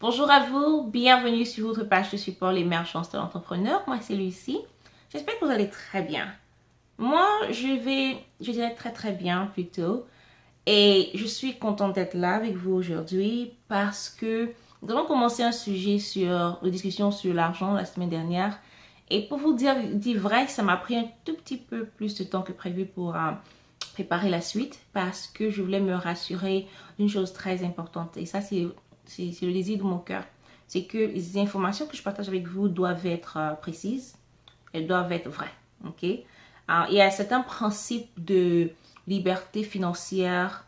Bonjour à vous, bienvenue sur votre page de support l'émergence de l'entrepreneur. Moi c'est Lucie, j'espère que vous allez très bien. Moi je dirais très bien plutôt. Et je suis contente d'être là avec vous aujourd'hui parce que nous avons commencé un sujet sur une discussion sur l'argent la semaine dernière. Et pour vous dire vrai, ça m'a pris un tout petit peu plus de temps que prévu pour préparer la suite parce que je voulais me rassurer d'une chose très importante. Et ça, c'est le désir de mon cœur. C'est que les informations que je partage avec vous doivent être précises, elles doivent être vraies. Ok? Alors, il y a certains principes de liberté financière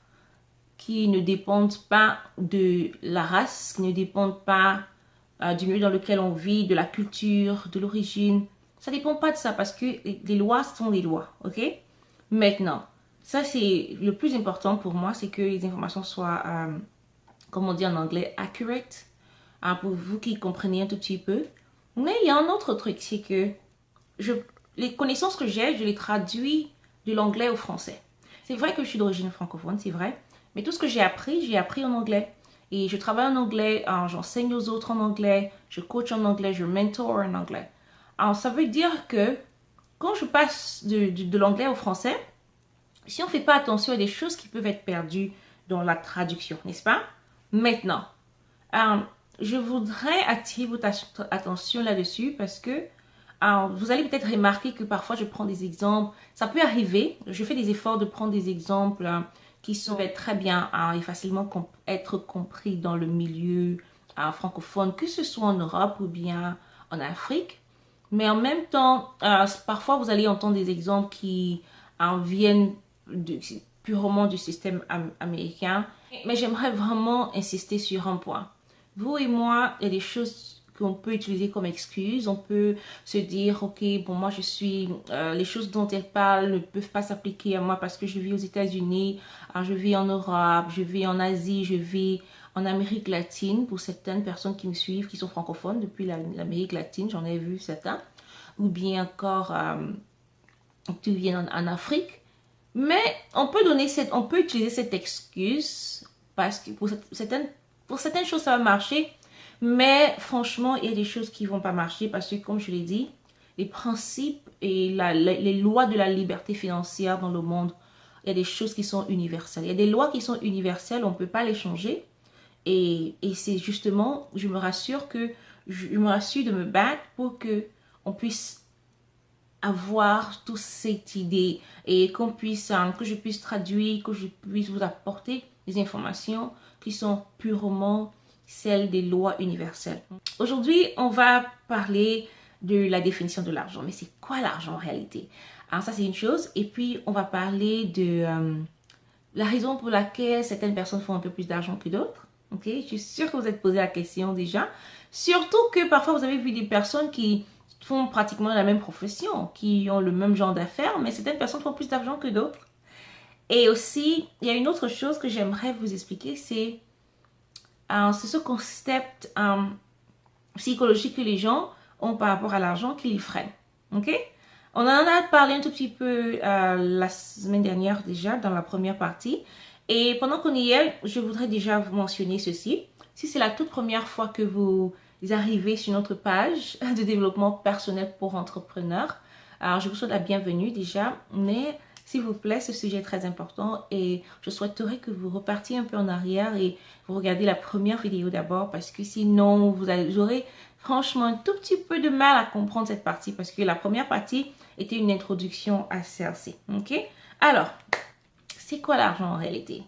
qui ne dépendent pas de la race, qui ne dépendent pas du milieu dans lequel on vit, de la culture, de l'origine. Ça ne dépend pas de ça parce que les lois sont les lois, ok? Maintenant, ça c'est le plus important pour moi, c'est que les informations soient, comme on dit en anglais, accurate, pour vous qui comprenez un tout petit peu. Mais il y a un autre truc, c'est que les connaissances que j'ai, je les traduis de l'anglais au français. C'est vrai que je suis d'origine francophone, c'est vrai. Mais tout ce que j'ai appris en anglais. Et je travaille en anglais, j'enseigne aux autres en anglais, je coach en anglais, je mentor en anglais. Alors, ça veut dire que quand je passe de l'anglais au français, si on ne fait pas attention à des choses qui peuvent être perdues dans la traduction, n'est-ce pas? Maintenant, je voudrais attirer votre attention là-dessus parce que vous allez peut-être remarquer que parfois je prends des exemples. Ça peut arriver. Je fais des efforts de prendre des exemples qui sont très bien et facilement être compris dans le milieu francophone, que ce soit en Europe ou bien en Afrique. Mais en même temps, parfois vous allez entendre des exemples qui viennent purement du système américain. Mais j'aimerais vraiment insister sur un point. Vous et moi, il y a des choses qu'on peut utiliser comme excuse. On peut se dire, ok, bon, moi je suis, les choses dont elle parle ne peuvent pas s'appliquer à moi parce que je vis aux États-Unis, je vis en Europe, je vis en Asie, je vis en Amérique latine. Pour certaines personnes qui me suivent, qui sont francophones depuis l'Amérique latine, j'en ai vu certains, ou bien encore qui viennent en Afrique. Mais on peut utiliser cette excuse parce que pour certaines choses ça va marcher. Mais franchement, il y a des choses qui ne vont pas marcher parce que, comme je l'ai dit, les principes et les lois de la liberté financière dans le monde, il y a des choses qui sont universelles. Il y a des lois qui sont universelles, on ne peut pas les changer. Et c'est justement, je me rassure de me battre pour qu'on puisse avoir toute cette idée et que je puisse traduire, que je puisse vous apporter des informations qui sont purement celle des lois universelles. Aujourd'hui, on va parler de la définition de l'argent. Mais c'est quoi l'argent en réalité? Alors ça, c'est une chose. Et puis, on va parler de la raison pour laquelle certaines personnes font un peu plus d'argent que d'autres. Ok, je suis sûre que vous êtes posé la question déjà. Surtout que parfois, vous avez vu des personnes qui font pratiquement la même profession, qui ont le même genre d'affaires, mais certaines personnes font plus d'argent que d'autres. Et aussi, il y a une autre chose que j'aimerais vous expliquer, c'est ce concept psychologique que les gens ont par rapport à l'argent qui les freine. Ok? On en a parlé un tout petit peu la semaine dernière déjà dans la première partie. Et pendant qu'on y est, je voudrais déjà vous mentionner ceci. Si c'est la toute première fois que vous arrivez sur notre page de développement personnel pour entrepreneurs, alors je vous souhaite la bienvenue déjà. Mais s'il vous plaît, ce sujet est très important et je souhaiterais que vous repartiez un peu en arrière et vous regardez la première vidéo d'abord parce que sinon vous aurez franchement un tout petit peu de mal à comprendre cette partie parce que la première partie était une introduction à celle-ci. Ok? Alors, c'est quoi l'argent en réalité?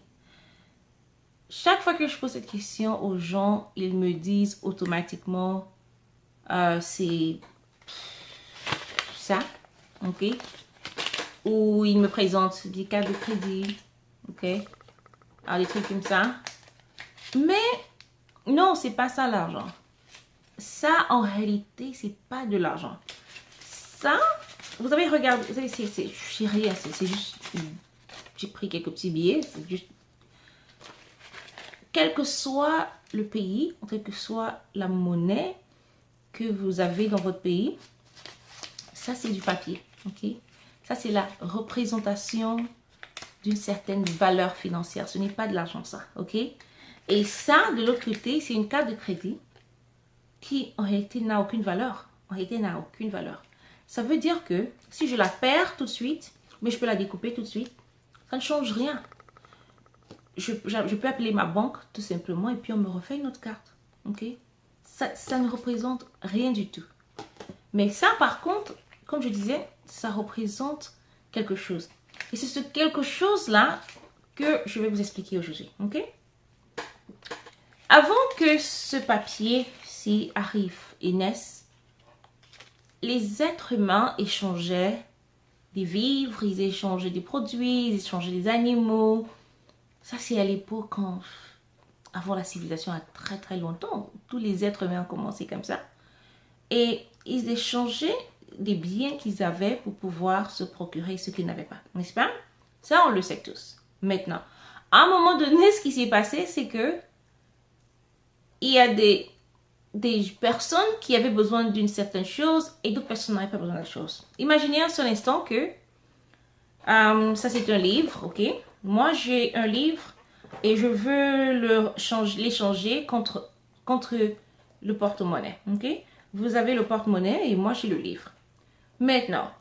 Chaque fois que je pose cette question aux gens, ils me disent automatiquement c'est ça. Ok? Ou ils me présentent des cartes de crédit, ok, alors des trucs comme ça. Mais non, c'est pas ça l'argent. Ça, en réalité, c'est pas de l'argent. Ça, vous avez regardé, c'est rien, c'est juste, j'ai pris quelques petits billets, c'est juste, quel que soit le pays, quelle que soit la monnaie que vous avez dans votre pays, ça c'est du papier, ok? Ça c'est la représentation d'une certaine valeur financière. Ce n'est pas de l'argent ça, ok? Et ça, de l'autre côté, c'est une carte de crédit qui en réalité n'a aucune valeur. En réalité, n'a aucune valeur. Ça veut dire que si je la perds tout de suite, mais je peux la découper tout de suite, ça ne change rien. Je peux appeler ma banque tout simplement et puis on me refait une autre carte. Ok? Ça ne représente rien du tout. Mais ça, par contre, comme je disais, ça représente quelque chose. Et c'est ce quelque chose-là que je vais vous expliquer aujourd'hui. Ok? Avant que ce papier-ci arrive et naisse, les êtres humains échangeaient des vivres, ils échangeaient des produits, ils échangeaient des animaux. Ça, c'est à l'époque, avant la civilisation, à très très longtemps. Tous les êtres humains ont commencé comme ça. Et ils échangeaient des biens qu'ils avaient pour pouvoir se procurer ce qu'ils n'avaient pas. N'est-ce pas? Ça, on le sait tous. Maintenant, à un moment donné, ce qui s'est passé, c'est que il y a des personnes qui avaient besoin d'une certaine chose et d'autres personnes n'avaient pas besoin de la chose. Imaginez un seul instant que ça c'est un livre, ok? Moi j'ai un livre et je veux l'échanger contre le porte-monnaie, ok? Vous avez le porte-monnaie et moi j'ai le livre. Maintenant,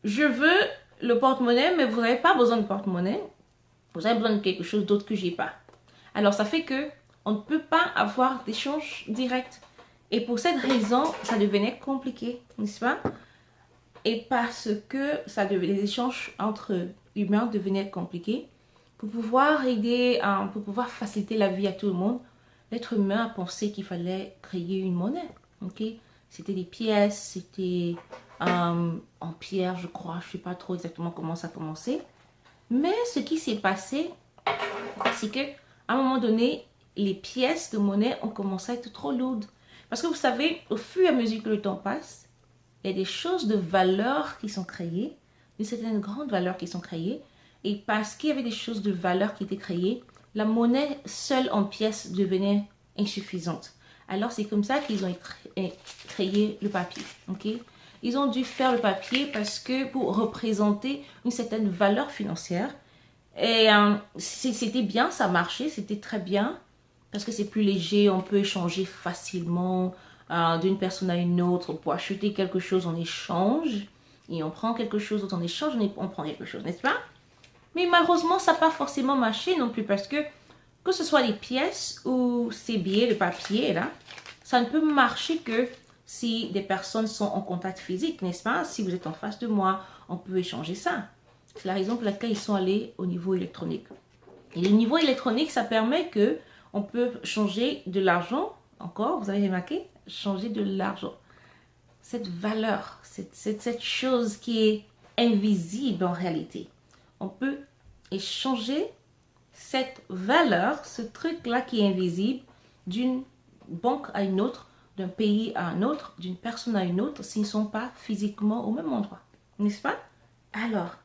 je veux le porte-monnaie mais vous n'avez pas besoin de porte-monnaie. Vous avez besoin de quelque chose d'autre que j'ai pas. Alors ça fait que on ne peut pas avoir d'échange direct. Et pour cette raison, ça devenait compliqué, n'est-ce pas? Et parce que les échanges entre humains devenaient compliqués, pour pouvoir aider, pour pouvoir faciliter la vie à tout le monde, l'être humain a pensé qu'il fallait créer une monnaie. Okay? C'était des pièces, c'était en pierre, je crois. Je ne sais pas trop exactement comment ça a commencé. Mais ce qui s'est passé, c'est qu'à un moment donné, les pièces de monnaie ont commencé à être trop lourdes. Parce que vous savez, au fur et à mesure que le temps passe, il y a des choses de valeur qui sont créées, de certaines grandes valeurs qui sont créées. Et parce qu'il y avait des choses de valeur qui étaient créées, la monnaie seule en pièces devenait insuffisante. Alors c'est comme ça qu'ils ont créé le papier. Okay? Ils ont dû faire le papier parce que pour représenter une certaine valeur financière. Et c'était bien, ça marchait, c'était très bien. Parce que c'est plus léger, on peut échanger facilement d'une personne à une autre. Pour acheter quelque chose, on échange. Et on prend quelque chose d'autre en échange, on prend quelque chose, n'est-ce pas? Mais malheureusement, ça n'a pas forcément marché non plus. Parce que ce soit les pièces ou ces billets de papier, là, ça ne peut marcher que si des personnes sont en contact physique, n'est-ce pas? Si vous êtes en face de moi, on peut échanger ça. C'est la raison pour laquelle ils sont allés au niveau électronique. Et le niveau électronique, ça permet que on peut changer de l'argent, encore, vous avez remarqué, changer de l'argent. Cette valeur, cette chose qui est invisible en réalité. On peut échanger cette valeur, ce truc-là qui est invisible, d'une banque à une autre, d'un pays à un autre, d'une personne à une autre, s'ils ne sont pas physiquement au même endroit. N'est-ce pas? Alors,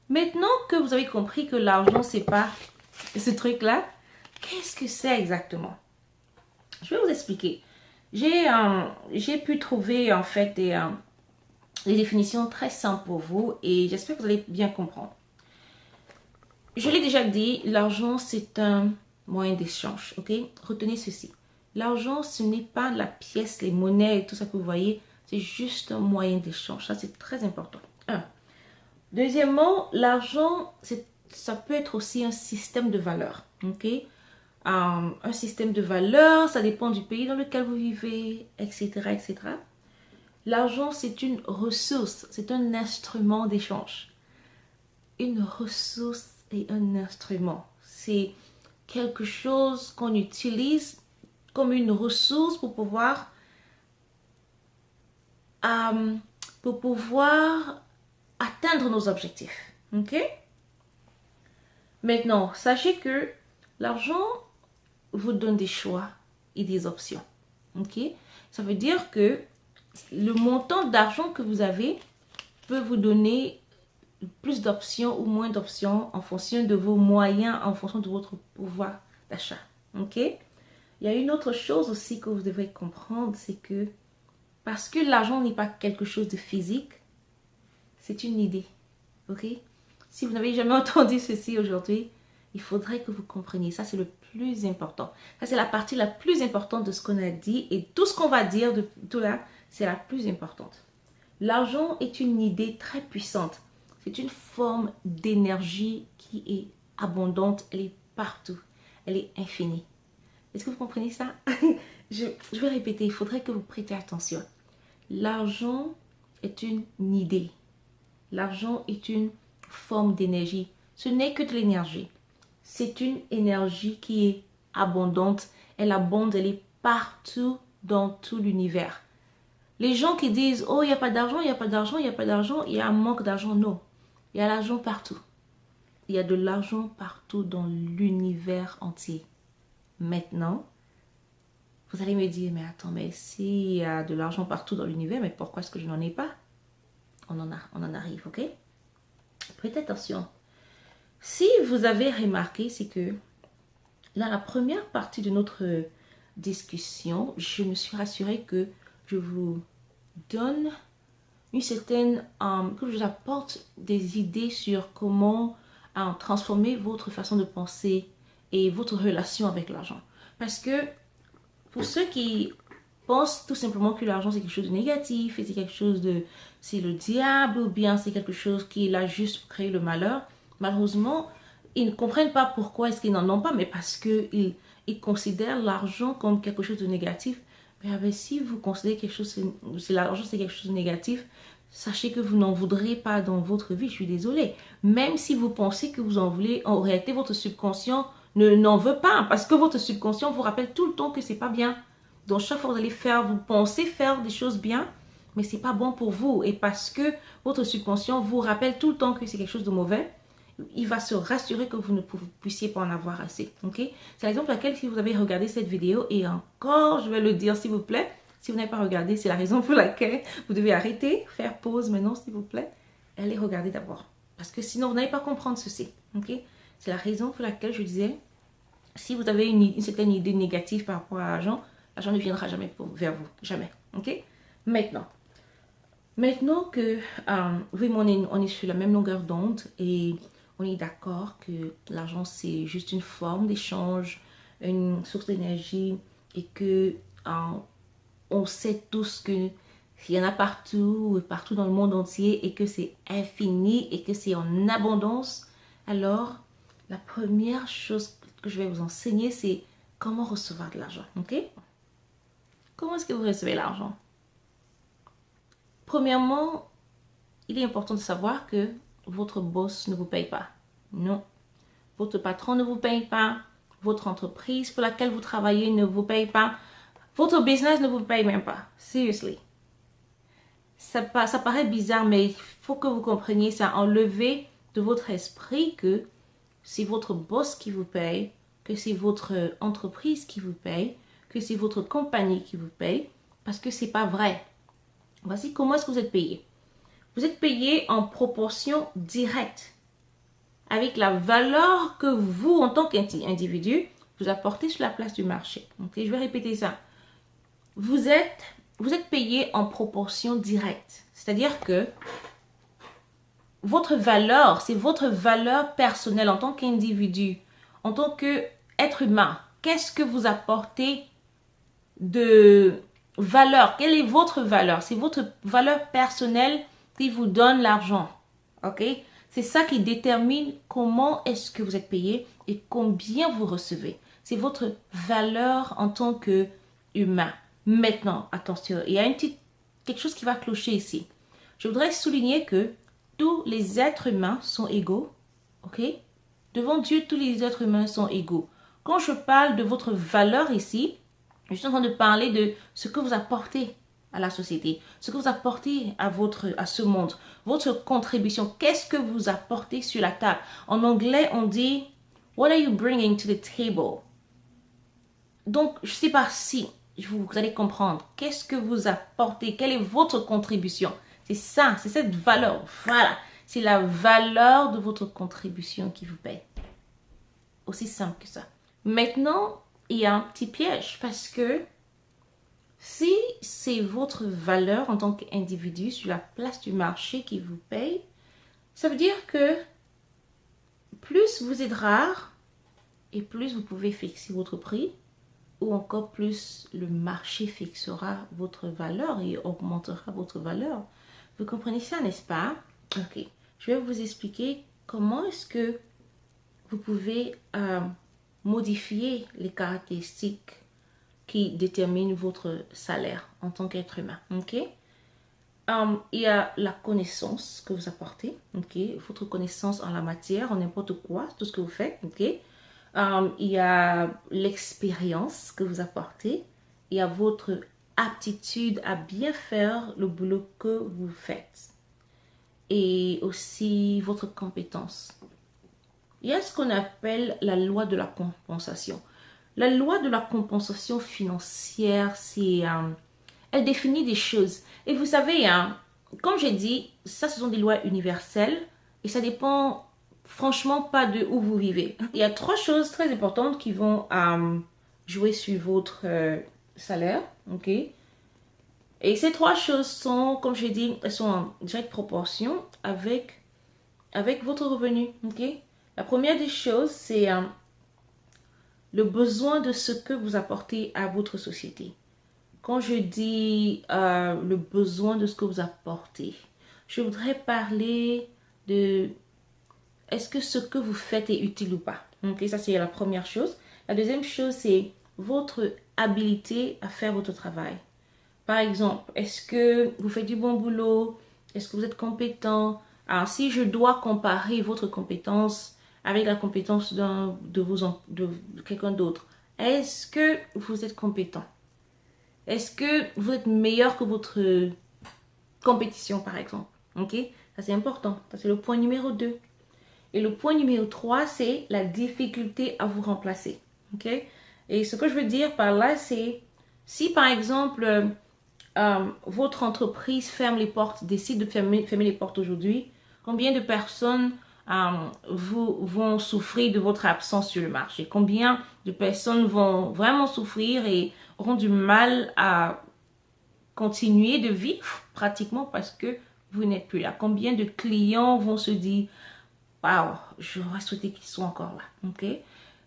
maintenant que vous avez compris que l'argent, c'est pas ce truc-là, qu'est-ce que c'est exactement? Je vais vous expliquer. J'ai pu trouver en fait des définitions très simples pour vous et j'espère que vous allez bien comprendre. Je l'ai déjà dit, l'argent c'est un moyen d'échange, ok? Retenez ceci. L'argent ce n'est pas la pièce, les monnaies et tout ça que vous voyez, c'est juste un moyen d'échange. Ça c'est très important. Deuxièmement, l'argent ça peut être aussi un système de valeurs, ok? Un système de valeurs, ça dépend du pays dans lequel vous vivez, etc. etc. L'argent, c'est une ressource, c'est un instrument d'échange. Une ressource et un instrument, c'est quelque chose qu'on utilise comme une ressource pour pouvoir atteindre nos objectifs. Ok? Maintenant, sachez que l'argent vous donne des choix et des options. Ok? Ça veut dire que le montant d'argent que vous avez peut vous donner plus d'options ou moins d'options en fonction de vos moyens, en fonction de votre pouvoir d'achat. Ok? Il y a une autre chose aussi que vous devrez comprendre, c'est que parce que l'argent n'est pas quelque chose de physique, c'est une idée. Ok? Si vous n'avez jamais entendu ceci aujourd'hui, il faudrait que vous compreniez. Ça, c'est le plus important. Ça, c'est la partie la plus importante de ce qu'on a dit. Et tout ce qu'on va dire de tout là, c'est la plus importante. L'argent est une idée très puissante. C'est une forme d'énergie qui est abondante. Elle est partout. Elle est infinie. Est-ce que vous comprenez ça? je vais répéter. Il faudrait que vous prêtiez attention. L'argent est une idée. L'argent est une forme d'énergie. Ce n'est que de l'énergie. C'est une énergie qui est abondante. Elle abonde, elle est partout dans tout l'univers. Les gens qui disent, oh, il n'y a pas d'argent, il n'y a pas d'argent, il n'y a pas d'argent, il y a un manque d'argent. Non, il y a l'argent partout. Il y a de l'argent partout dans l'univers entier. Maintenant, vous allez me dire, mais attends, mais s'il y a de l'argent partout dans l'univers, mais pourquoi est-ce que je n'en ai pas? On en arrive, ok? Prêtez attention. Si vous avez remarqué, c'est que dans la première partie de notre discussion, je me suis rassurée que je vous donne une certaine, que je vous apporte des idées sur comment transformer votre façon de penser et votre relation avec l'argent. Parce que pour ceux qui pensent tout simplement que l'argent c'est quelque chose de négatif et c'est quelque chose de, c'est le diable ou bien c'est quelque chose qui est là juste pour créer le malheur, malheureusement, ils ne comprennent pas pourquoi est-ce qu'ils n'en ont pas, mais parce qu'ils considèrent l'argent comme quelque chose de négatif. Mais si vous considérez quelque chose, si l'argent c'est quelque chose de négatif, sachez que vous n'en voudrez pas dans votre vie, je suis désolée. Même si vous pensez que vous en voulez, en réalité votre subconscient n'en veut pas, parce que votre subconscient vous rappelle tout le temps que c'est pas bien. Donc chaque fois que vous allez faire, vous pensez faire des choses bien, mais c'est pas bon pour vous. Et parce que votre subconscient vous rappelle tout le temps que c'est quelque chose de mauvais, il va se rassurer que vous ne puissiez pas en avoir assez. Ok? C'est l'exemple pour laquelle si vous avez regardé cette vidéo, et encore, je vais le dire s'il vous plaît, si vous n'avez pas regardé, c'est la raison pour laquelle vous devez arrêter, faire pause maintenant s'il vous plaît, allez regarder d'abord. Parce que sinon, vous n'allez pas comprendre ceci. Ok? C'est la raison pour laquelle je disais, si vous avez une certaine idée négative par rapport à l'argent ne viendra jamais vers vous. Jamais. Ok? Maintenant que oui, on est sur la même longueur d'onde et on est d'accord que l'argent c'est juste une forme d'échange, une source d'énergie et que on sait tous qu'il y en a partout dans le monde entier et que c'est infini et que c'est en abondance. Alors, la première chose que je vais vous enseigner, c'est comment recevoir de l'argent. Ok? Comment est-ce que vous recevez l'argent? Premièrement, il est important de savoir que votre boss ne vous paye pas. Non. Votre patron ne vous paye pas. Votre entreprise pour laquelle vous travaillez ne vous paye pas. Votre business ne vous paye même pas. Seriously. Ça paraît bizarre, mais il faut que vous compreniez ça. Enlevez de votre esprit que c'est votre boss qui vous paye, que c'est votre entreprise qui vous paye, que c'est votre compagnie qui vous paye, parce que c'est pas vrai. Voici comment est-ce que vous êtes payé. Vous êtes payé en proportion directe avec la valeur que vous, en tant qu'individu, vous apportez sur la place du marché. Okay? Je vais répéter ça. Vous êtes payé en proportion directe. C'est-à-dire que votre valeur, c'est votre valeur personnelle en tant qu'individu, en tant qu'être humain. Qu'est-ce que vous apportez de valeur? Quelle est votre valeur? C'est votre valeur personnelle qui vous donne l'argent. Ok? C'est ça qui détermine comment est-ce que vous êtes payé et combien vous recevez. C'est votre valeur en tant qu'humain. Maintenant, attention, il y a quelque chose qui va clocher ici. Je voudrais souligner que tous les êtres humains sont égaux. Ok? Devant Dieu, tous les êtres humains sont égaux. Quand je parle de votre valeur ici, je suis en train de parler de ce que vous apportez à la société, ce que vous apportez à ce monde, votre contribution. Qu'est-ce que vous apportez sur la table? En anglais, on dit « What are you bringing to the table ?» Donc, je ne sais pas si vous allez comprendre. Qu'est-ce que vous apportez? Quelle est votre contribution? C'est ça, c'est cette valeur. Voilà, c'est la valeur de votre contribution qui vous paye. Aussi simple que ça. Maintenant, il y a un petit piège parce que si c'est votre valeur en tant qu'individu sur la place du marché qui vous paye, ça veut dire que plus vous êtes rare et plus vous pouvez fixer votre prix, ou encore plus le marché fixera votre valeur et augmentera votre valeur. Vous comprenez ça, n'est-ce pas? Ok, je vais vous expliquer comment est-ce que vous pouvez modifier les caractéristiques qui déterminent votre salaire en tant qu'être humain. Ok? Il y a la connaissance que vous apportez, ok? Votre connaissance en la matière, en n'importe quoi, tout ce que vous faites, ok? Il y a l'expérience que vous apportez, il y a votre aptitude à bien faire le boulot que vous faites et aussi votre compétence. Il y a ce qu'on appelle la loi de la compensation. La loi de la compensation financière, elle définit des choses. Et vous savez, hein, comme j'ai dit, ça ce sont des lois universelles et ça dépend franchement pas de où vous vivez. Il y a trois choses très importantes qui vont jouer sur votre salaire, ok? Et ces trois choses sont, comme j'ai dit, elles sont en directe proportion avec votre revenu, ok? La première des choses, c'est le besoin de ce que vous apportez à votre société. Quand je dis le besoin de ce que vous apportez, je voudrais parler de est-ce que ce que vous faites est utile ou pas. Ok, ça c'est la première chose. La deuxième chose, c'est votre habilité à faire votre travail. Par exemple, est-ce que vous faites du bon boulot? Est-ce que vous êtes compétent? Alors, si je dois comparer votre compétence avec la compétence de quelqu'un d'autre, est-ce que vous êtes compétent? Est-ce que vous êtes meilleur que votre compétition, par exemple? Ok? Ça, c'est important. Ça, c'est le point numéro 2. Et le point numéro 3, c'est la difficulté à vous remplacer. Ok? Et ce que je veux dire par là, c'est si, par exemple, votre entreprise ferme les portes, décide de fermer les portes aujourd'hui, combien de personnes vont souffrir de votre absence sur le marché? Combien de personnes vont vraiment souffrir et auront du mal à continuer de vivre pratiquement parce que vous n'êtes plus là? Combien de clients vont se dire « Waouh, j'aurais souhaité qu'ils soient encore là. » Ok?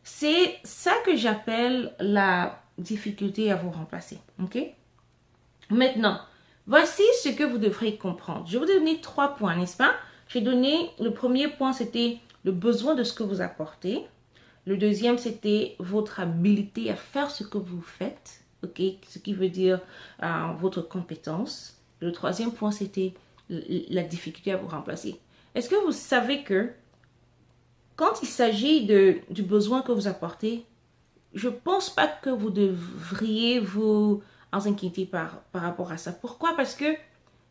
C'est ça que j'appelle la difficulté à vous remplacer. Ok? Maintenant, voici ce que vous devrez comprendre. Je vais vous donner 3 points, n'est-ce pas? J'ai donné, le premier point, c'était le besoin de ce que vous apportez. Le deuxième, c'était votre habilité à faire ce que vous faites. Ok? Ce qui veut dire votre compétence. Le troisième point, c'était la difficulté à vous remplacer. Est-ce que vous savez que quand il s'agit du besoin que vous apportez, je ne pense pas que vous devriez vous inquiéter par rapport à ça. Pourquoi? Parce que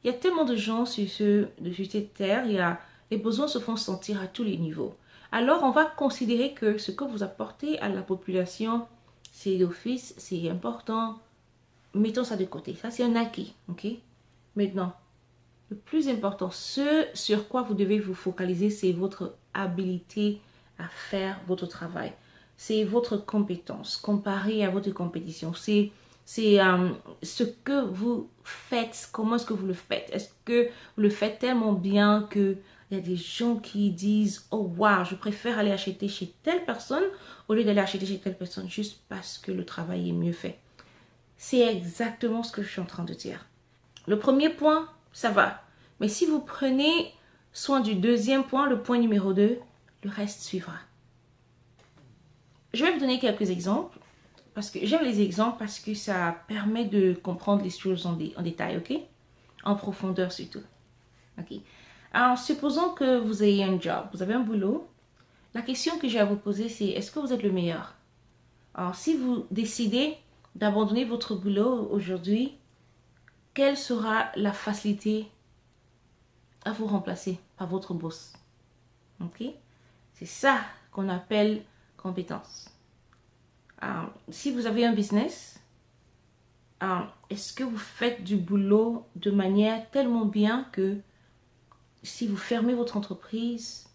il y a tellement de gens sur cette terre, les besoins se font sentir à tous les niveaux. Alors, on va considérer que ce que vous apportez à la population, c'est d'office, c'est important. Mettons ça de côté. Ça, c'est un acquis. Ok? Maintenant, le plus important, ce sur quoi vous devez vous focaliser, c'est votre habilité à faire votre travail. C'est votre compétence comparée à votre compétition. C'est ce que vous faites, comment est-ce que vous le faites. Est-ce que vous le faites tellement bien qu'il y a des gens qui disent « Oh wow, je préfère aller acheter chez telle personne au lieu d'aller acheter chez telle personne juste parce que le travail est mieux fait. » C'est exactement ce que je suis en train de dire. Le premier point, ça va. Mais si vous prenez soin du deuxième point, le point numéro 2, le reste suivra. Je vais vous donner quelques exemples. Parce que j'aime les exemples parce que ça permet de comprendre les choses en détail, ok? En profondeur surtout. Ok. Alors, supposons que vous ayez un job, vous avez un boulot. La question que j'ai à vous poser, c'est est-ce que vous êtes le meilleur? Alors, si vous décidez d'abandonner votre boulot aujourd'hui, quelle sera la facilité à vous remplacer par votre boss? Ok? C'est ça qu'on appelle compétence. Si vous avez un business, est-ce que vous faites du boulot de manière tellement bien que si vous fermez votre entreprise,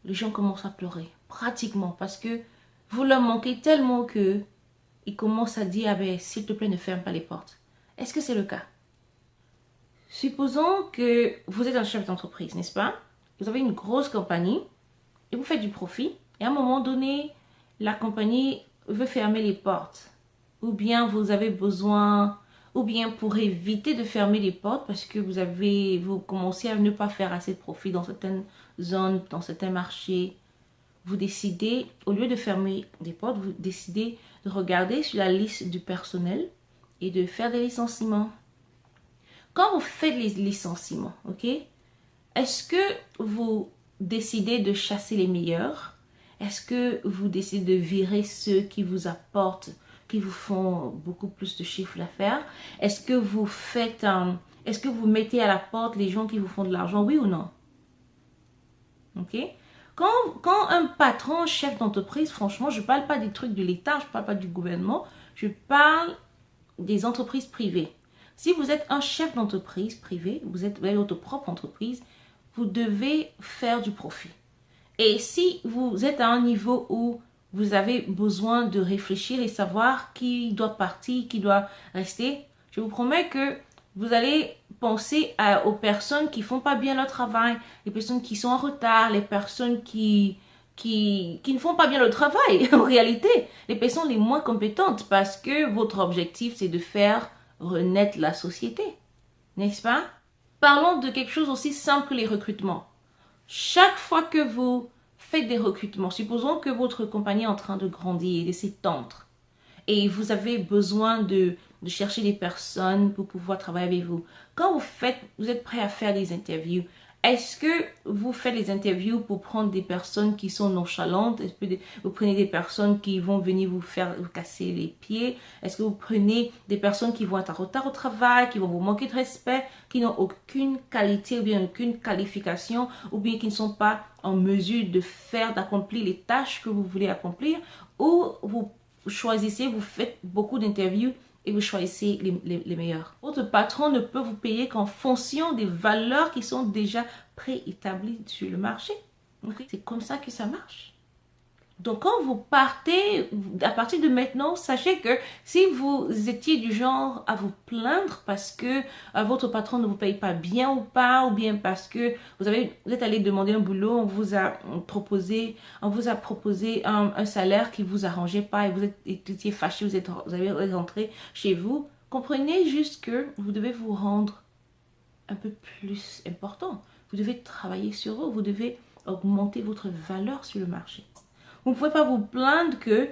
les gens commencent à pleurer, pratiquement, parce que vous leur manquez tellement que il commence à dire, ah ben, s'il te plaît, ne ferme pas les portes. Est-ce que c'est le cas? Supposons que vous êtes un chef d'entreprise, n'est-ce pas? Vous avez une grosse compagnie et vous faites du profit. Et à un moment donné, la compagnie veut fermer les portes. Ou bien vous avez besoin, ou bien pour éviter de fermer les portes parce que vous commencez à ne pas faire assez de profit dans certaines zones, dans certains marchés. Vous décidez, au lieu de fermer les portes, vous décidez de regarder sur la liste du personnel et de faire des licenciements. Quand vous faites les licenciements, ok, est-ce que vous décidez de chasser les meilleurs? Est-ce que vous décidez de virer ceux qui vous apportent, qui vous font beaucoup plus de chiffre d'affaires? Est-ce que est-ce que vous mettez à la porte les gens qui vous font de l'argent, oui ou non? Ok? Quand un patron, chef d'entreprise, franchement, je ne parle pas des trucs de l'État, je ne parle pas du gouvernement, je parle des entreprises privées. Si vous êtes un chef d'entreprise privé, vous avez votre propre entreprise, vous devez faire du profit. Et si vous êtes à un niveau où vous avez besoin de réfléchir et savoir qui doit partir, qui doit rester, je vous promets que vous allez penser aux personnes qui ne font pas bien leur travail, les personnes qui sont en retard, les personnes qui ne font pas bien le travail, en réalité, les personnes les moins compétentes, parce que votre objectif, c'est de faire renaître la société, n'est-ce pas? Parlons de quelque chose aussi simple que les recrutements. Chaque fois que vous faites des recrutements, supposons que votre compagnie est en train de grandir, de s'étendre, et vous avez besoin de chercher des personnes pour pouvoir travailler avec vous. Quand vous êtes prêt à faire des interviews, est-ce que vous faites les interviews pour prendre des personnes qui sont nonchalantes? Est-ce que vous prenez des personnes qui vont venir vous casser les pieds? Est-ce que vous prenez des personnes qui vont être en retard au travail, qui vont vous manquer de respect, qui n'ont aucune qualité ou bien aucune qualification, ou bien qui ne sont pas en mesure d'accomplir les tâches que vous voulez accomplir? Ou vous choisissez, vous faites beaucoup d'interviews et vous choisissez les meilleurs. Votre patron ne peut vous payer qu'en fonction des valeurs qui sont déjà préétablies sur le marché. Okay? C'est comme ça que ça marche. Donc, quand vous partez, à partir de maintenant, sachez que si vous étiez du genre à vous plaindre parce que votre patron ne vous paye pas bien ou bien parce que vous êtes allé demander un boulot, on vous a proposé un salaire qui vous arrangeait pas et vous étiez fâché, vous avez rentré chez vous, comprenez juste que vous devez vous rendre un peu plus important. Vous devez travailler sur vous, vous devez augmenter votre valeur sur le marché. Vous ne pouvez pas vous plaindre que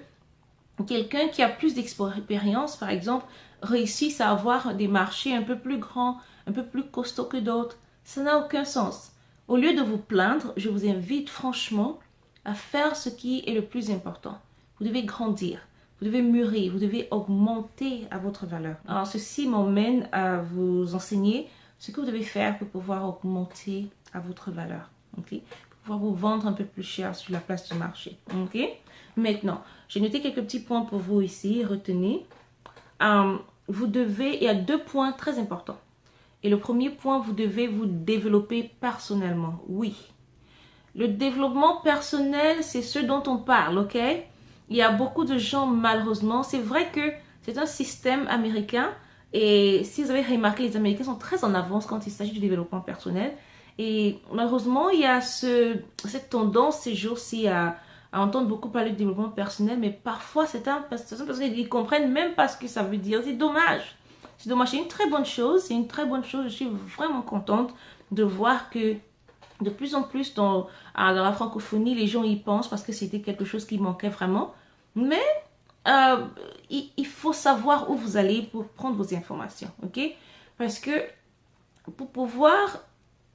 quelqu'un qui a plus d'expérience, par exemple, réussisse à avoir des marchés un peu plus grands, un peu plus costauds que d'autres. Ça n'a aucun sens. Au lieu de vous plaindre, je vous invite franchement à faire ce qui est le plus important. Vous devez grandir, vous devez mûrir, vous devez augmenter à votre valeur. Alors, ceci m'emmène à vous enseigner ce que vous devez faire pour pouvoir augmenter à votre valeur. Okay? Pouvoir vous vendre un peu plus cher sur la place du marché. Ok? Maintenant, j'ai noté quelques petits points pour vous ici. Retenez. Il y a 2 points très importants. Et le premier point, vous devez vous développer personnellement. Oui. Le développement personnel, c'est ce dont on parle, ok? Il y a beaucoup de gens, malheureusement, c'est vrai que c'est un système américain. Et si vous avez remarqué, les Américains sont très en avance quand il s'agit du développement personnel. Et malheureusement, il y a cette tendance ces jours-ci à entendre beaucoup parler de développement personnel, mais parfois certaines personnes ils comprennent même pas ce que ça veut dire. C'est dommage. C'est dommage. C'est une très bonne chose. C'est une très bonne chose. Je suis vraiment contente de voir que de plus en plus dans la francophonie, les gens y pensent parce que c'était quelque chose qui manquait vraiment. Mais il faut savoir où vous allez pour prendre vos informations. Ok? Parce que pour pouvoir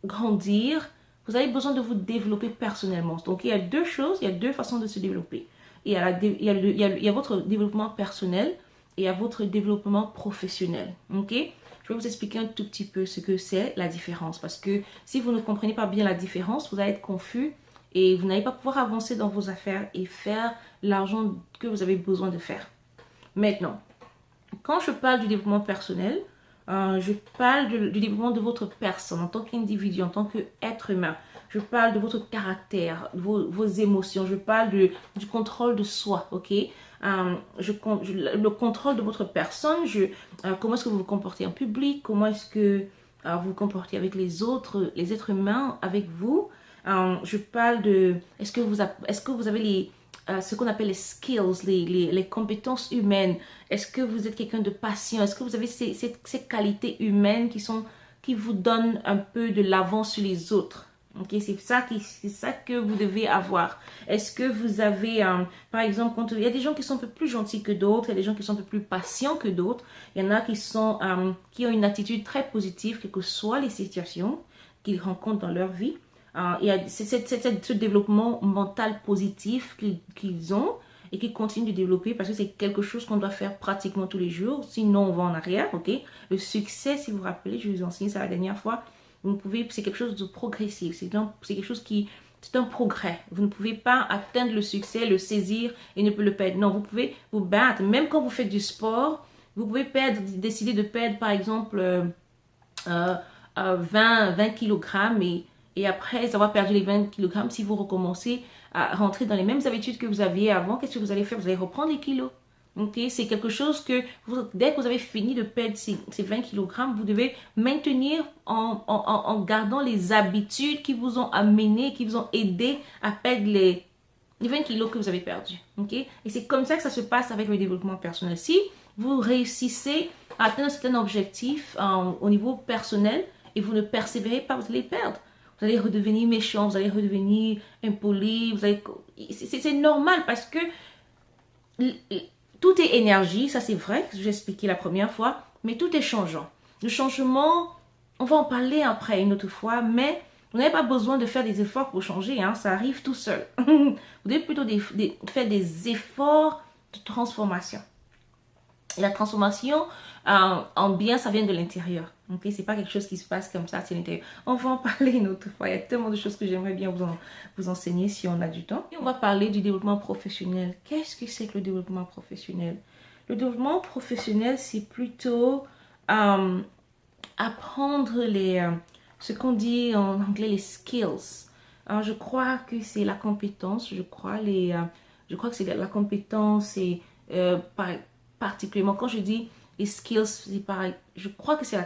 grandir, vous avez besoin de vous développer personnellement. Donc, il y a 2 choses, il y a 2 façons de se développer. Il y a votre développement personnel et il y a votre développement professionnel. Ok? Je vais vous expliquer un tout petit peu ce que c'est la différence. Parce que si vous ne comprenez pas bien la différence, vous allez être confus et vous n'allez pas pouvoir avancer dans vos affaires et faire l'argent que vous avez besoin de faire. Maintenant, quand je parle du développement personnel, je parle du développement de votre personne en tant qu'individu, en tant qu'être humain. Je parle de votre caractère, vos émotions. Je parle du contrôle de soi, ok? le contrôle de votre personne, comment est-ce que vous vous comportez en public, comment est-ce que vous vous comportez avec les autres, les êtres humains avec vous. Je parle de, est-ce que vous avez ce qu'on appelle les skills, les compétences humaines. Est-ce que vous êtes quelqu'un de patient? Est-ce que vous avez ces qualités humaines qui vous donnent un peu de l'avance sur les autres? Okay, c'est ça que vous devez avoir. Est-ce que vous avez, par exemple, il y a des gens qui sont un peu plus gentils que d'autres, il y a des gens qui sont un peu plus patients que d'autres, il y en a qui ont une attitude très positive, quelles que soient les situations qu'ils rencontrent dans leur vie. Il y a ce développement mental positif qu'ils ont et qu'ils continuent de développer parce que c'est quelque chose qu'on doit faire pratiquement tous les jours, sinon on va en arrière, ok? Le succès, si vous vous rappelez, je vous ai enseigné ça la dernière fois, c'est quelque chose de progressif, c'est quelque chose c'est un progrès. Vous ne pouvez pas atteindre le succès, le saisir et ne plus le perdre. Non, vous pouvez vous battre. Même quand vous faites du sport, vous pouvez décider de perdre par exemple 20 kg et après avoir perdu les 20 kg, si vous recommencez à rentrer dans les mêmes habitudes que vous aviez avant, qu'est-ce que vous allez faire? Vous allez reprendre les kilos. Okay? C'est quelque chose que dès que vous avez fini de perdre ces 20 kg, vous devez maintenir en gardant les habitudes qui vous ont amené, qui vous ont aidé à perdre les 20 kilos que vous avez perdus. Okay? Et c'est comme ça que ça se passe avec le développement personnel. Si vous réussissez à atteindre un certain objectif au niveau personnel et vous ne persévérez pas, vous allez perdre. Vous allez redevenir méchant, vous allez redevenir impoli. C'est normal parce que tout est énergie, ça c'est vrai, que j'ai expliqué la première fois, mais tout est changeant. Le changement, on va en parler après une autre fois, mais vous n'avez pas besoin de faire des efforts pour changer, hein, ça arrive tout seul. Vous devez plutôt faire des efforts de transformation. Et la transformation en bien, ça vient de l'intérieur. Okay? Ce n'est pas quelque chose qui se passe comme ça, c'est l'intérieur. On va en parler une autre fois. Il y a tellement de choses que j'aimerais bien vous enseigner si on a du temps. Et on va parler du développement professionnel. Qu'est-ce que c'est que le développement professionnel? Le développement professionnel, c'est plutôt apprendre ce qu'on dit en anglais, les skills. Alors, je crois que c'est la compétence. Je crois que c'est la compétence et particulièrement quand je dis les skills, c'est pareil. Je crois que c'est la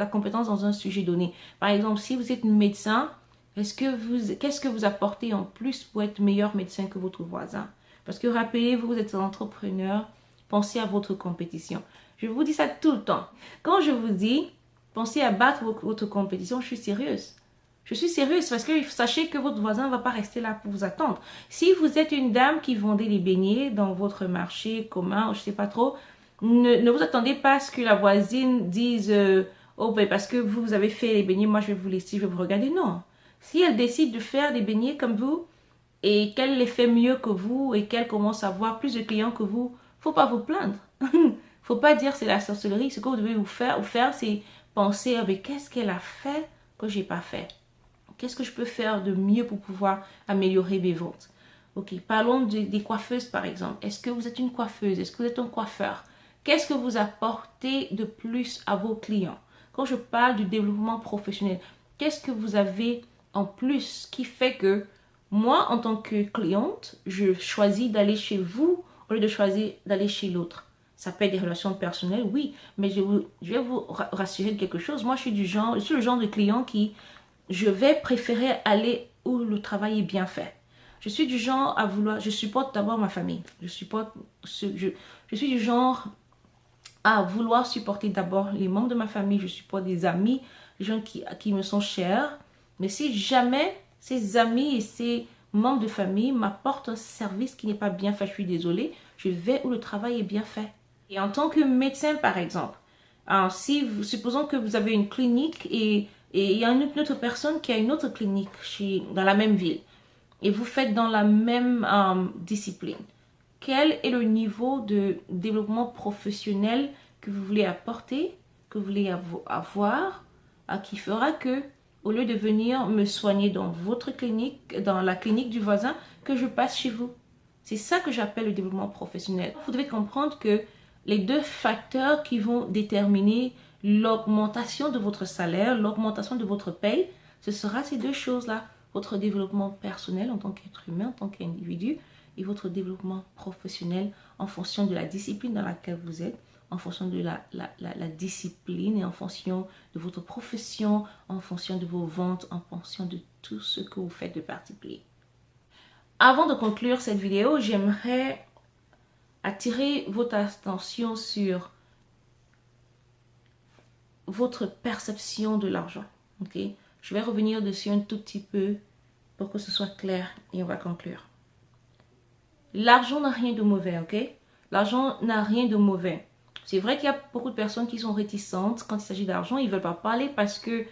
compétence dans un sujet donné. Par exemple, si vous êtes médecin, qu'est-ce que vous apportez en plus pour être meilleur médecin que votre voisin? Parce que rappelez-vous, vous êtes un entrepreneur, pensez à votre compétition. Je vous dis ça tout le temps. Quand je vous dis, pensez à battre votre compétition, je suis sérieuse. Je suis sérieuse parce que sachez que votre voisin ne va pas rester là pour vous attendre. Si vous êtes une dame qui vendait les beignets dans votre marché commun, je ne sais pas trop, ne vous attendez pas à ce que la voisine dise oh ben parce que vous avez fait les beignets, moi je vais vous laisser, je vais vous regarder. Non. Si elle décide de faire des beignets comme vous et qu'elle les fait mieux que vous et qu'elle commence à avoir plus de clients que vous, faut pas vous plaindre. Faut pas dire c'est la sorcellerie. Ce que vous devez vous faire c'est penser mais qu'est-ce qu'elle a fait que j'ai pas fait? Qu'est-ce que je peux faire de mieux pour pouvoir améliorer mes ventes? Ok, parlons des coiffeuses par exemple. Est-ce que vous êtes une coiffeuse? Est-ce que vous êtes un coiffeur? Qu'est-ce que vous apportez de plus à vos clients? Quand je parle du développement professionnel, qu'est-ce que vous avez en plus qui fait que moi, en tant que cliente, je choisis d'aller chez vous au lieu de choisir d'aller chez l'autre? Ça peut être des relations personnelles, oui, mais je vais vous rassurer de quelque chose. Moi, je suis le genre de client qui, je vais préférer aller où le travail est bien fait. Je suis du genre à vouloir, je supporte d'abord ma famille. Je suis du genre à vouloir supporter d'abord les membres de ma famille. Je supporte des amis, des gens qui me sont chers. Mais si jamais ces amis et ces membres de famille m'apportent un service qui n'est pas bien fait, je suis désolée, je vais où le travail est bien fait. Et en tant que médecin, par exemple, supposons que vous avez une clinique et il y a une autre personne qui a une autre clinique dans la même ville et vous faites dans la même discipline. Quel est le niveau de développement professionnel que vous voulez apporter, que vous voulez avoir, qui fera que, au lieu de venir me soigner dans votre clinique, dans la clinique du voisin, que je passe chez vous? C'est ça que j'appelle le développement professionnel. Vous devez comprendre que les deux facteurs qui vont déterminer l'augmentation de votre salaire, l'augmentation de votre paye, ce sera ces deux choses-là. Votre développement personnel en tant qu'être humain, en tant qu'individu, et votre développement professionnel en fonction de la discipline dans laquelle vous êtes, en fonction de la discipline et en fonction de votre profession, en fonction de vos ventes, en fonction de tout ce que vous faites de particulier. Avant de conclure cette vidéo, j'aimerais attirer votre attention sur votre perception de l'argent. Ok? Je vais revenir dessus un tout petit peu pour que ce soit clair et on va conclure. L'argent n'a rien de mauvais, ok? L'argent n'a rien de mauvais. C'est vrai qu'il y a beaucoup de personnes qui sont réticentes quand il s'agit d'argent. Ils ne veulent pas parler parce que,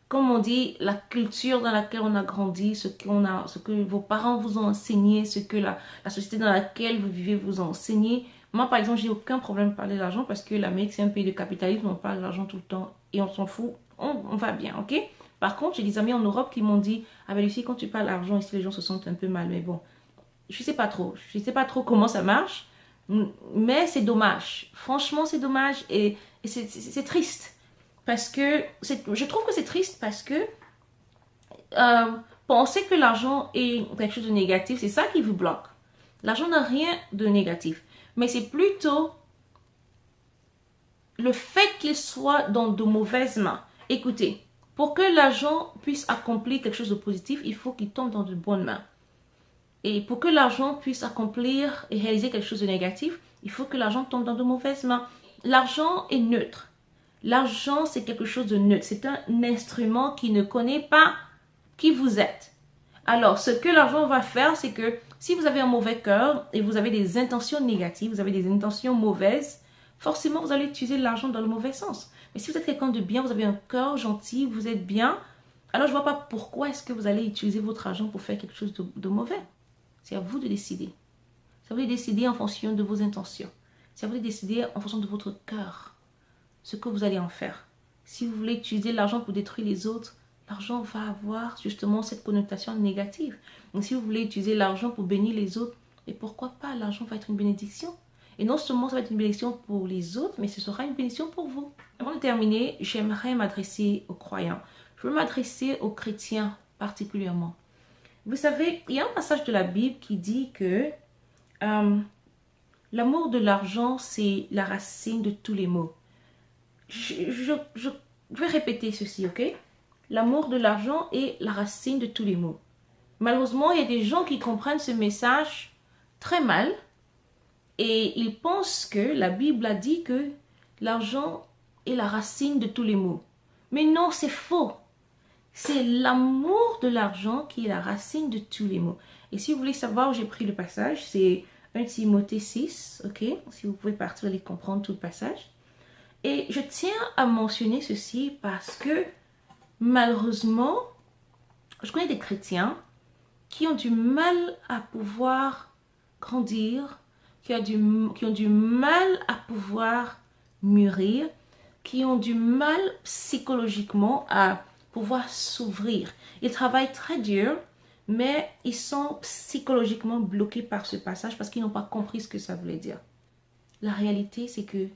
comme on dit, la culture dans laquelle on a grandi, ce que vos parents vous ont enseigné, ce que la société dans laquelle vous vivez vous a enseigné. Moi, par exemple, j'ai aucun problème de parler d'argent parce que l'Amérique, c'est un pays de capitalisme. On parle d'argent tout le temps et on s'en fout. On va bien, ok? Par contre, j'ai des amis en Europe qui m'ont dit, ah ben Lucie, quand tu parles d'argent, ici les gens se sentent un peu mal. Mais bon, je sais pas trop. Je sais pas trop comment ça marche. Mais c'est dommage. Franchement, c'est dommage et c'est triste. Parce que, je trouve que c'est triste parce que penser que l'argent est quelque chose de négatif, c'est ça qui vous bloque. L'argent n'a rien de négatif. Mais c'est plutôt le fait qu'il soit dans de mauvaises mains. Écoutez, pour que l'argent puisse accomplir quelque chose de positif, il faut qu'il tombe dans de bonnes mains. Et pour que l'argent puisse accomplir et réaliser quelque chose de négatif, il faut que l'argent tombe dans de mauvaises mains. L'argent est neutre. L'argent, c'est quelque chose de neutre. C'est un instrument qui ne connaît pas qui vous êtes. Alors, ce que l'argent va faire, c'est que si vous avez un mauvais cœur et vous avez des intentions négatives, vous avez des intentions mauvaises, forcément, vous allez utiliser l'argent dans le mauvais sens. Mais si vous êtes quelqu'un de bien, vous avez un cœur gentil, vous êtes bien, alors je ne vois pas pourquoi est-ce que vous allez utiliser votre argent pour faire quelque chose de mauvais. C'est à vous de décider. C'est à vous de décider en fonction de vos intentions. C'est à vous de décider en fonction de votre cœur ce que vous allez en faire. Si vous voulez utiliser l'argent pour détruire les autres, l'argent va avoir justement cette connotation négative. Donc si vous voulez utiliser l'argent pour bénir les autres, et pourquoi pas, l'argent va être une bénédiction. Et non seulement ça va être une bénédiction pour les autres, mais ce sera une bénédiction pour vous. Avant de terminer, j'aimerais m'adresser aux croyants. Je veux m'adresser aux chrétiens particulièrement. Vous savez, il y a un passage de la Bible qui dit que l'amour de l'argent, c'est la racine de tous les maux. Je vais répéter ceci, ok? L'amour de l'argent est la racine de tous les maux. Malheureusement, il y a des gens qui comprennent ce message très mal et ils pensent que la Bible a dit que l'argent est la racine de tous les maux. Mais non, c'est faux. C'est l'amour de l'argent qui est la racine de tous les maux. Et si vous voulez savoir où j'ai pris le passage, c'est 1 Timothée 6, ok? Si vous pouvez partir et comprendre tout le passage. Et je tiens à mentionner ceci parce que malheureusement, je connais des chrétiens qui ont du mal à pouvoir grandir, qui ont du mal à pouvoir mûrir, qui ont du mal psychologiquement à pouvoir s'ouvrir. Ils travaillent très dur, mais ils sont psychologiquement bloqués par ce passage parce qu'ils n'ont pas compris ce que ça voulait dire. La réalité, c'est que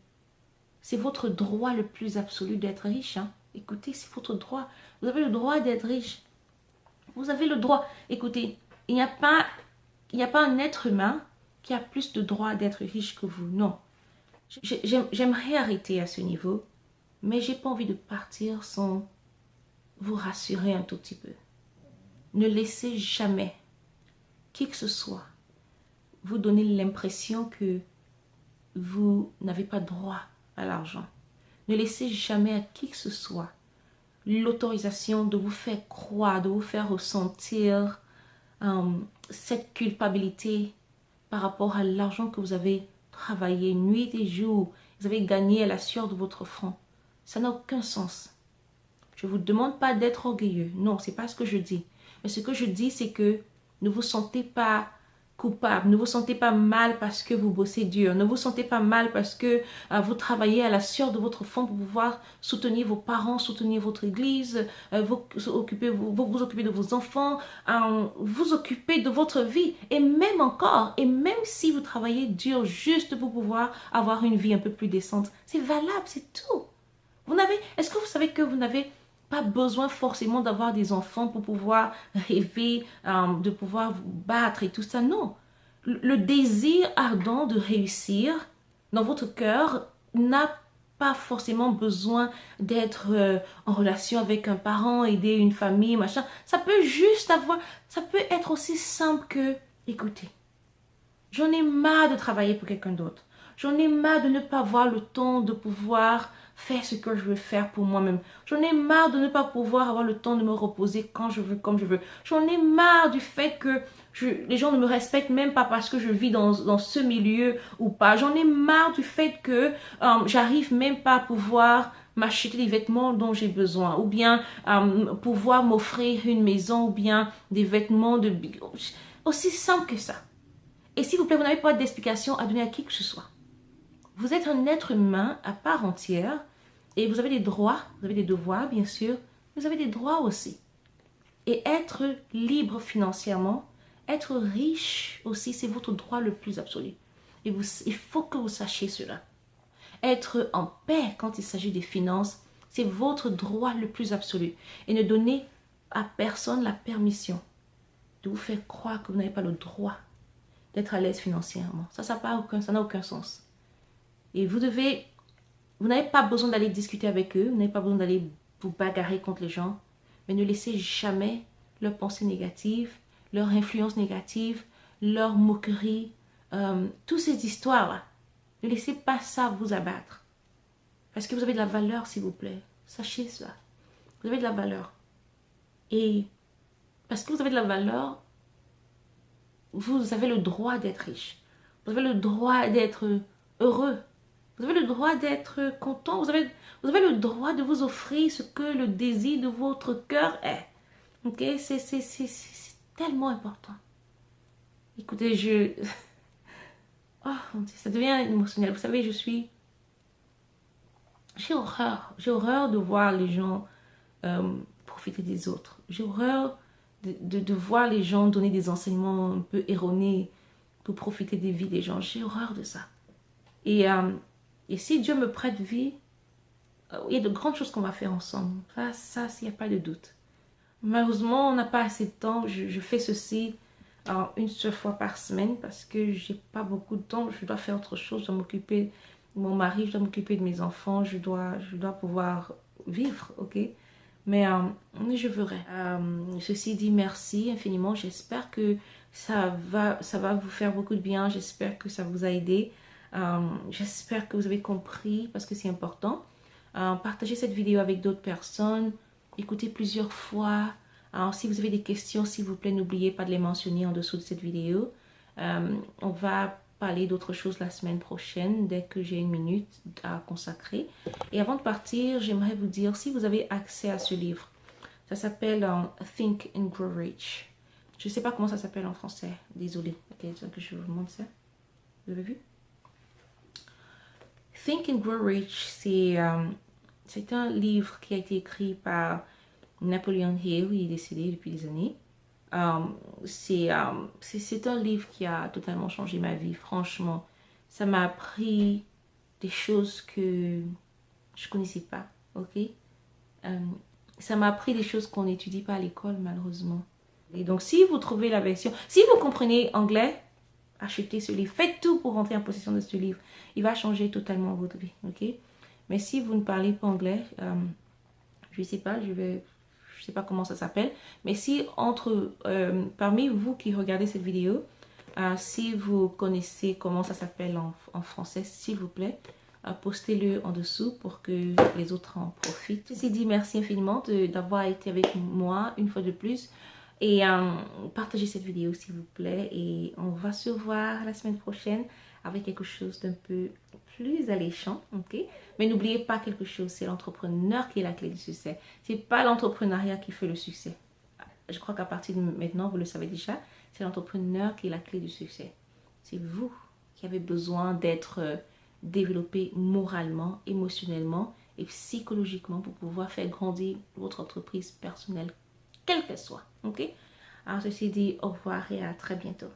c'est votre droit le plus absolu d'être riche. Hein? Écoutez, c'est votre droit. Vous avez le droit d'être riche. Vous avez le droit. Écoutez, il n'y a pas un être humain qui a plus de droit d'être riche que vous. Non. J'aimerais arrêter à ce niveau, mais j'ai pas envie de partir sans vous rassurer un tout petit peu. Ne laissez jamais qui que ce soit vous donner l'impression que vous n'avez pas droit à l'argent. Ne laissez jamais à qui que ce soit l'autorisation de vous faire croire, de vous faire ressentir cette culpabilité par rapport à l'argent que vous avez travaillé nuit et jour, vous avez gagné à la sueur de votre front. Ça n'a aucun sens. Je ne vous demande pas d'être orgueilleux. Non, ce n'est pas ce que je dis. Mais ce que je dis, c'est que ne vous sentez pas coupable. Ne vous sentez pas mal parce que vous bossez dur. Ne vous sentez pas mal parce que vous travaillez à la sueur de votre front pour pouvoir soutenir vos parents, soutenir votre église, vous occuper de vos enfants, vous occuper de votre vie. Et même encore, et même si vous travaillez dur juste pour pouvoir avoir une vie un peu plus décente, c'est valable, c'est tout. Est-ce que vous savez que vous n'avez pas besoin forcément d'avoir des enfants pour pouvoir rêver, de pouvoir vous battre et tout ça? Non. le désir ardent de réussir dans votre cœur n'a pas forcément besoin d'être en relation avec un parent, aider une famille, machin. Ça peut juste ça peut être aussi simple que, écoutez, j'en ai marre de travailler pour quelqu'un d'autre. J'en ai marre de ne pas avoir le temps de pouvoir faire ce que je veux faire pour moi-même. J'en ai marre de ne pas pouvoir avoir le temps de me reposer quand je veux, comme je veux. J'en ai marre du fait que les gens ne me respectent même pas parce que je vis dans ce milieu ou pas. J'en ai marre du fait que j'arrive même pas à pouvoir m'acheter les vêtements dont j'ai besoin, ou bien pouvoir m'offrir une maison, ou bien des vêtements aussi simple que ça. Et s'il vous plaît, vous n'avez pas d'explication à donner à qui que ce soit. Vous êtes un être humain à part entière et vous avez des droits, vous avez des devoirs bien sûr, vous avez des droits aussi. Et être libre financièrement, être riche aussi, c'est votre droit le plus absolu. Et il faut que vous sachiez cela. Être en paix quand il s'agit des finances, c'est votre droit le plus absolu. Et ne donnez à personne la permission de vous faire croire que vous n'avez pas le droit d'être à l'aise financièrement. Ça n'a aucun sens. Et vous n'avez pas besoin d'aller discuter avec eux, vous n'avez pas besoin d'aller vous bagarrer contre les gens, mais ne laissez jamais leurs pensées négatives, leur influence négative, leur moquerie, toutes ces histoires-là. Ne laissez pas ça vous abattre. Parce que vous avez de la valeur, s'il vous plaît. Sachez cela. Vous avez de la valeur. Et parce que vous avez de la valeur, vous avez le droit d'être riche. Vous avez le droit d'être heureux. Vous avez le droit d'être content. Vous avez le droit de vous offrir ce que le désir de votre cœur est. Ok? C'est tellement important. Écoutez, oh, ça devient émotionnel. Vous savez, j'ai horreur. J'ai horreur de voir les gens profiter des autres. J'ai horreur de voir les gens donner des enseignements un peu erronés pour profiter des vies des gens. J'ai horreur de ça. Et si Dieu me prête vie, il y a de grandes choses qu'on va faire ensemble. Ça, il n'y a pas de doute. Malheureusement, on n'a pas assez de temps. Je fais ceci une seule fois par semaine parce que j'ai pas beaucoup de temps. Je dois faire autre chose. Je dois m'occuper de mon mari, je dois m'occuper de mes enfants. Je dois pouvoir vivre, ok? Mais je verrai. Ceci dit, merci infiniment. J'espère que ça va vous faire beaucoup de bien. J'espère que ça vous a aidé. J'espère que vous avez compris parce que c'est important. Partagez cette vidéo avec d'autres personnes. Écoutez plusieurs fois. Alors, si vous avez des questions, s'il vous plaît, n'oubliez pas de les mentionner en dessous de cette vidéo. On va parler d'autres choses la semaine prochaine, dès que j'ai une minute à consacrer. Et avant de partir, j'aimerais vous dire, si vous avez accès à ce livre, ça s'appelle Think and Grow Rich. Je ne sais pas comment ça s'appelle en français, désolée. Ok, que je vous montre ça. Vous avez vu? Think and Grow Rich, c'est un livre qui a été écrit par Napoleon Hill, il est décédé depuis des années. C'est un livre qui a totalement changé ma vie, franchement. Ça m'a appris des choses que je ne connaissais pas, ok? Ça m'a appris des choses qu'on n'étudie pas à l'école, malheureusement. Et donc, si vous trouvez la version, si vous comprenez anglais, achetez ce livre. Faites tout pour rentrer en possession de ce livre. Il va changer totalement votre vie, ok? Mais si vous ne parlez pas anglais, je ne sais pas, je sais pas comment ça s'appelle, mais si parmi vous qui regardez cette vidéo, si vous connaissez comment ça s'appelle en français, s'il vous plaît, postez-le en dessous pour que les autres en profitent. Ceci dit, merci infiniment d'avoir été avec moi une fois de plus. Et partagez cette vidéo s'il vous plaît. Et on va se voir la semaine prochaine avec quelque chose d'un peu plus alléchant, ok? Mais n'oubliez pas quelque chose, c'est l'entrepreneur qui est la clé du succès. C'est pas l'entrepreneuriat qui fait le succès. Je crois qu'à partir de maintenant, vous le savez déjà, c'est l'entrepreneur qui est la clé du succès. C'est vous qui avez besoin d'être développé moralement, émotionnellement et psychologiquement pour pouvoir faire grandir votre entreprise personnelle, quelle qu'elle soit, ok? Alors ceci dit, au revoir et à très bientôt.